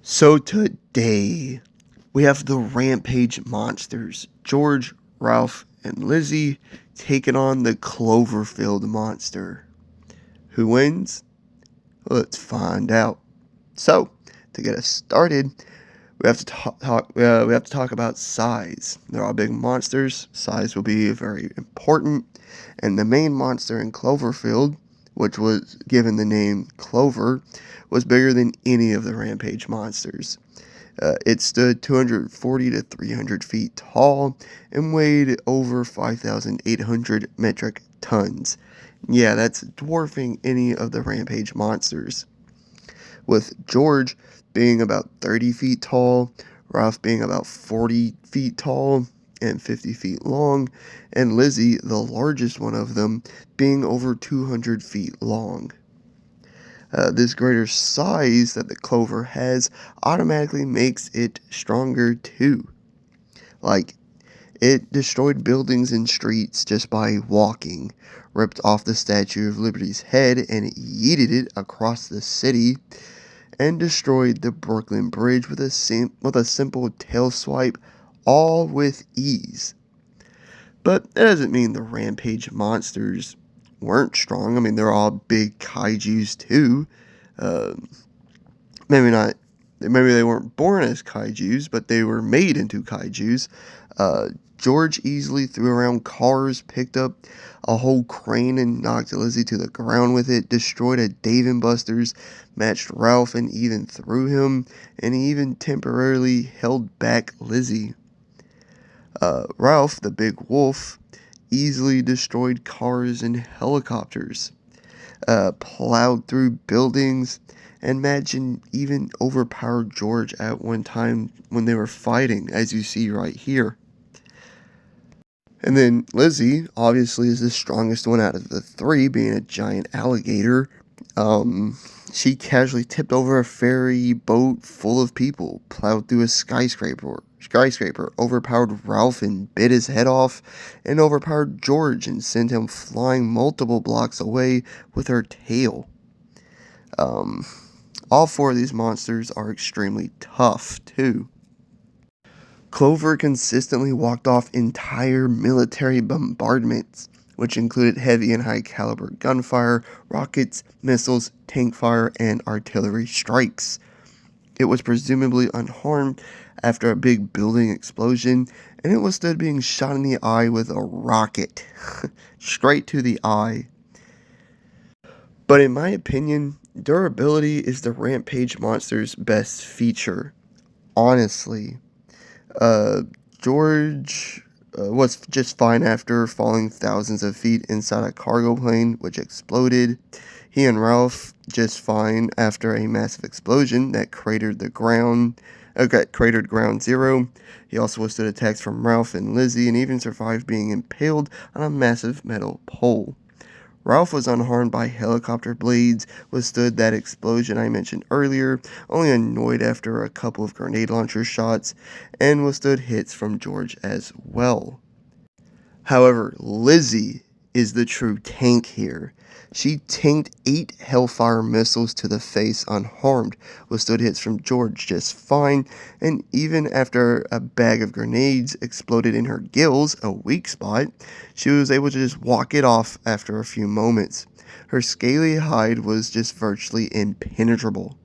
So today we have the Rampage monsters, George, Ralph, and Lizzie taking on the Cloverfield monster. Who wins? Let's find out. So, to get us started, we have to talk about size. They're all big monsters. Size will be very important, and the main monster in Cloverfield, which was given the name Clover, was bigger than any of the Rampage monsters. It stood 240 to 300 feet tall and weighed over 5,800 metric tons. Yeah, that's dwarfing any of the Rampage monsters. With George being about 30 feet tall, Ralph being about 40 feet tall and 50 feet long, and Lizzie, the largest one of them, being over 200 feet long. This greater size that the Clover has automatically makes it stronger too. Like, it destroyed buildings and streets just by walking, ripped off the Statue of Liberty's head and yeeted it across the city, and destroyed the Brooklyn Bridge with a simple tail swipe, all with ease. But that doesn't mean the Rampage monsters weren't strong. I mean, they're all big kaijus too. Uh, maybe not. Maybe they weren't born as kaijus, but they were made into kaijus. Uh, George easily threw around cars, picked up a whole crane and knocked Lizzie to the ground with it, destroyed a Dave and Buster's, matched Ralph and even threw him, and he even temporarily held back Lizzie. Ralph, the big wolf, easily destroyed cars and helicopters, plowed through buildings, and imagine even overpowered George at one time when they were fighting, as you see right here. And then Lizzie, obviously, is the strongest one out of the three, being a giant alligator. She casually tipped over a ferry boat full of people, plowed through a skyscraper, overpowered Ralph and bit his head off, and overpowered George and sent him flying multiple blocks away with her tail. All four of these monsters are extremely tough, too. Clover consistently walked off entire military bombardments, which included heavy and high caliber gunfire, rockets, missiles, tank fire, and artillery strikes. It was presumably unharmed after a big building explosion, and it was still being shot in the eye with a rocket. Straight to the eye. But in my opinion, durability is the Rampage monster's best feature. Honestly. George was just fine after falling thousands of feet inside a cargo plane, which exploded. He and Ralph just fine after a massive explosion that cratered ground zero. He also withstood attacks from Ralph and Lizzie and even survived being impaled on a massive metal pole. Ralph was unharmed by helicopter blades, withstood that explosion I mentioned earlier, only annoyed after a couple of grenade launcher shots, and withstood hits from George as well. However, Lizzie is the true tank here. She tanked 8 Hellfire missiles to the face unharmed, withstood hits from George just fine, and even after a bag of grenades exploded in her gills, a weak spot, she was able to just walk it off after a few moments. Her scaly hide was just virtually impenetrable.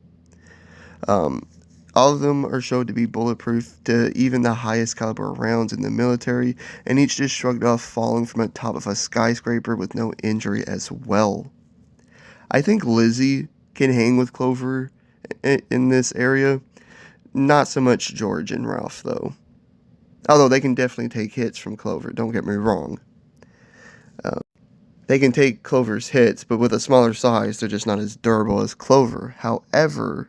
All of them are shown to be bulletproof to even the highest caliber rounds in the military, and each just shrugged off falling from the top of a skyscraper with no injury as well. I think Lizzie can hang with Clover in this area. Not so much George and Ralph, though. Although they can definitely take hits from Clover, don't get me wrong. They can take Clover's hits, but with a smaller size, they're just not as durable as Clover. However,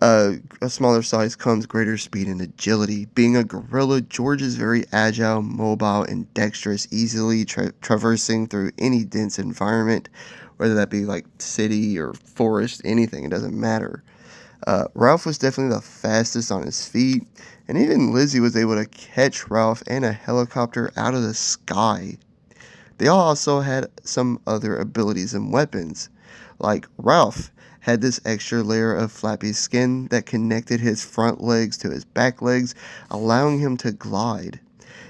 a smaller size comes greater speed and agility. Being a gorilla, George is very agile, mobile, and dexterous, easily traversing through any dense environment, whether that be like city or forest, anything, it doesn't matter. Ralph was definitely the fastest on his feet, and even Lizzie was able to catch Ralph and a helicopter out of the sky. They all also had some other abilities and weapons. Like Ralph had this extra layer of flappy skin that connected his front legs to his back legs, allowing him to glide.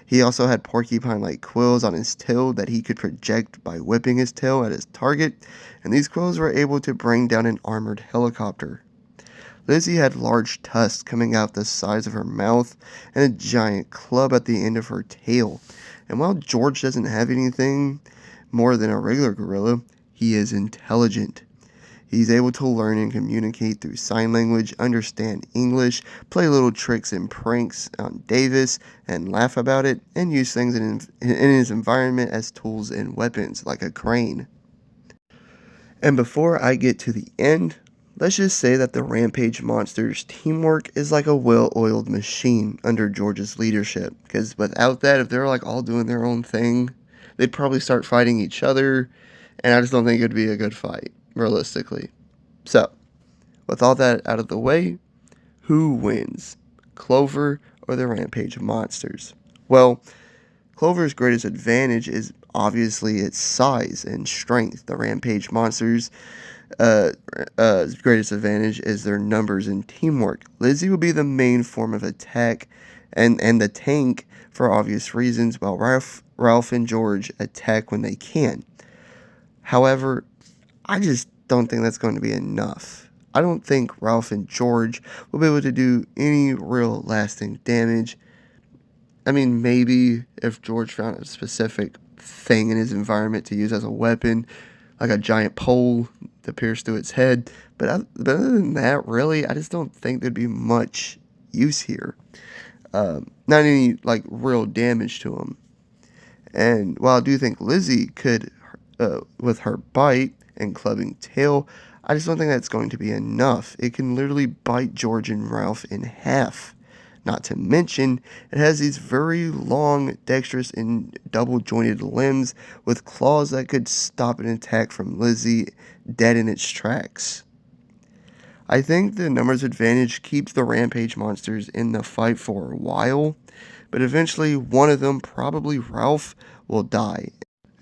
He also had porcupine-like quills on his tail that he could project by whipping his tail at his target, and these quills were able to bring down an armored helicopter. Lizzie had large tusks coming out the sides of her mouth and a giant club at the end of her tail. And while George doesn't have anything more than a regular gorilla, he is intelligent. He's able to learn and communicate through sign language, understand English, play little tricks and pranks on Davis, and laugh about it, and use things in his environment as tools and weapons, like a crane. And before I get to the end, let's just say that the Rampage monsters' teamwork is like a well-oiled machine under George's leadership, because without that, if they're like all doing their own thing, they'd probably start fighting each other, and I just don't think it'd be a good fight, realistically. So, with all that out of the way, who wins? Clover or the Rampage monsters? Well, Clover's greatest advantage is obviously its size and strength. The Rampage monsters' greatest advantage is their numbers and teamwork. Lizzie will be the main form of attack and the tank for obvious reasons, while Ralph and George attack when they can. However, I just don't think that's going to be enough. I don't think Ralph and George will be able to do any real lasting damage. I mean, maybe if George found a specific thing in his environment to use as a weapon, like a giant pole to pierce through its head. But other than that, really, I just don't think there'd be much use here. Not any, like, real damage to him. And while I do think Lizzie could, with her bite and clubbing tail, I just don't think that's going to be enough. It can literally bite George and Ralph in half. Not to mention, it has these very long, dexterous, and double-jointed limbs with claws that could stop an attack from Lizzie dead in its tracks. I think the numbers advantage keeps the Rampage monsters in the fight for a while, but eventually one of them, probably Ralph, will die.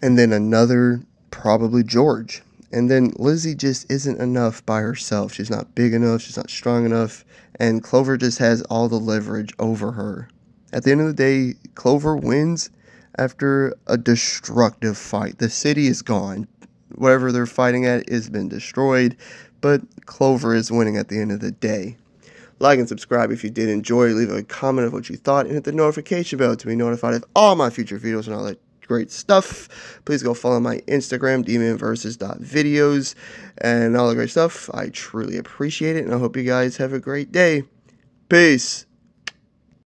And then another, probably George. And then Lizzie just isn't enough by herself. She's not big enough, she's not strong enough, and Clover just has all the leverage over her. At the end of the day, Clover wins after a destructive fight. The city is gone. Whatever they're fighting at has been destroyed, but Clover is winning at the end of the day. Like and subscribe if you did enjoy. Leave a comment of what you thought, and hit the notification bell to be notified of all my future videos and all that great stuff. Please go follow my Instagram, demonversus.videos, and all the great stuff. I truly appreciate it, and I hope you guys have a great day. Peace.